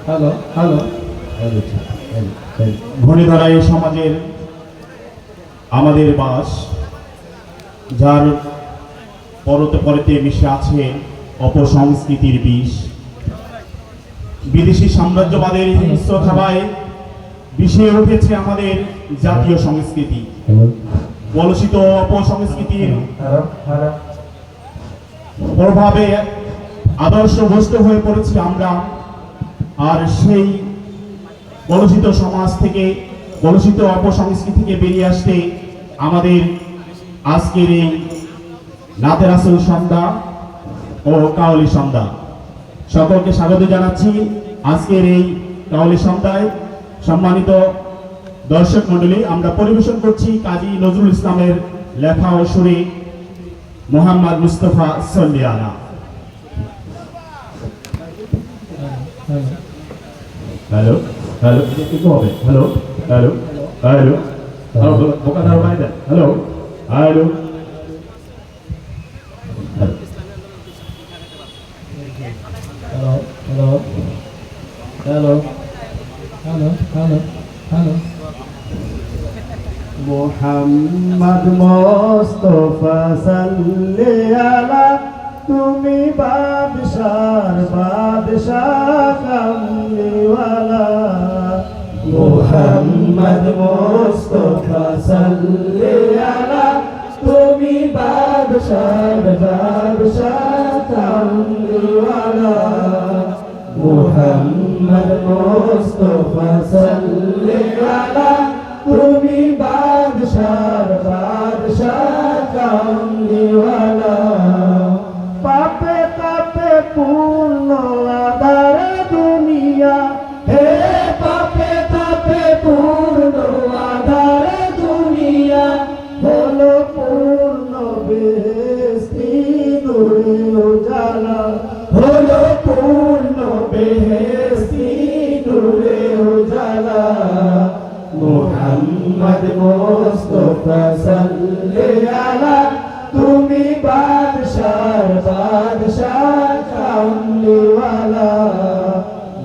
Hello hello hello ঘূর্ণিধারা এই সমাজের আমাদের বাস, যার পরতে পরতে মিশে আছে অপসংস্কৃতির বিষ। বিদেশি সাম্রাজ্যবাদের হিংস্র থাবায় বিষে উঠেছে আমাদের জাতীয় সংস্কৃতি। কলুষিত অপসংস্কৃতির প্রভাবে আদর্শভ্রষ্ট হয়ে পড়েছি আমরা। আর সেই কলুষিত সমাজ থেকে, কলুষিত অপসংস্কৃতি থেকে বেরিয়ে আসতে আমাদের আজকের এই নাতে রাসূল সন্ধ্যা ও কাওয়ালি সন্ধ্যা। সকলকে স্বাগত জানাচ্ছি আজকের এই কাওয়ালি সন্ধ্যায়। সম্মানিত দর্শক মণ্ডলী, আমরা পরিবেশন করছি কাজী নজরুল ইসলামের লেখা ও সুরে মোহাম্মদ মুস্তাফা সাল্লি আলা। হ্যালো হ্যালো কি হবে? হ্যালো হ্যালো হ্যালো হ্যালো বোকাদার বাইদা hello hello hello hello hello hello hello Mohammad Mustafa সাল্লি আলা, তুমি বাদশার বাদশাহ কামলিওয়ালা। মোহাম্মদ মুস্তাফা সাল্লি আলা, তুমি বাদশার বাদশাহ কামলিওয়ালা। মোহাম্মদ মুস্তাফা সাল্লি আলা, তুমি বাদশার বাদশাহ কামলিওয়ালা। পাপে তাপে পূর্ণ আধার দুনিয়া, হে পাপে তাপে পূর্ণ আধার দুনিয়া, হলো পূর্ণ বেহেশতি নূরে উজালা, হলো পূর্ণ বেহেশতি নূরে উজালা। মোহাম্মদ মুস্তাফা সাল্লি আলা, তুমি বাদশার বাদশাহ কামলিওয়ালা।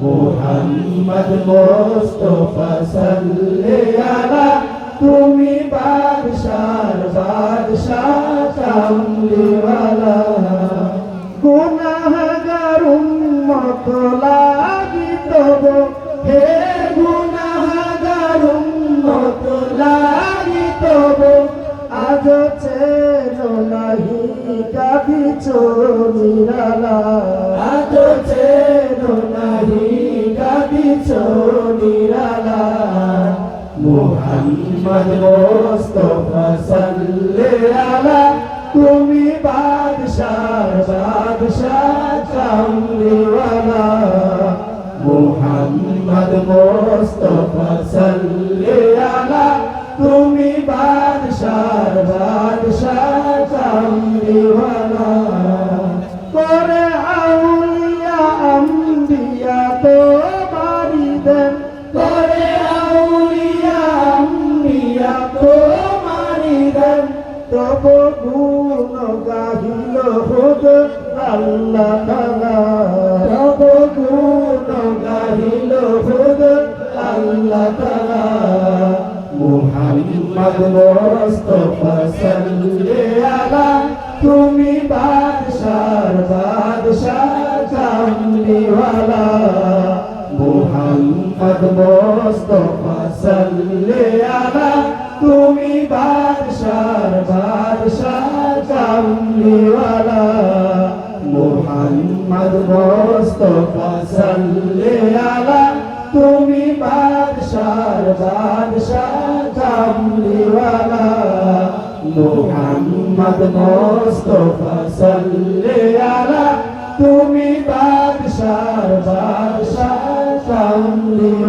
মোহাম্মদ মুস্তাফা সাল্লি আলা, তুমি বাদশার বাদশাহ কামলিওয়ালা। গুনাহগার উম্মত লাগিত গো, হে গুনাহগার উম্মত লাগিত গো, আজ চেনো নাহি কাঁদিছ নিরালা, আজ চেনো নাহি কাঁদিছ নিরালা। মোহাম্মদ মুস্তাফা সাল্লি আলা, তুমি বাদশার বাদশাহ কামলিওয়ালা। মোহাম্মদ মুস্তাফা সাল্লি আলা, তুমি বাদশার বাদশাহ কামলিওয়ালা। করে আউলিয়া আম্বিয়া তো বাড়ি দেন, করে আউলিয়া আম্বিয়া তো মারি দেন, তব গুণ গাহিল খুদ আল্লাহ তাআলা, তব গুণ গাহিল খুদ আল্লাহ তাআলা। মোহাম্মদ মুস্তাফা সাল্লি আলা, তুমি বাদশার বাদশাহ কামলিওয়ালা। মোহাম্মদ মুস্তাফা সাল্লি আলা, তুমি বাদশার বাদশাহ কামলিওয়ালা। মোহাম্মদ মুস্তাফা সাল্লি আলা, তুমি বাদশার বাদশাহ কামলিওয়ালা। মোহাম্মদ মুস্তাফা সাল্লি আলা, তুমি বাদশার বাদশাহ কামলিওয়ালা।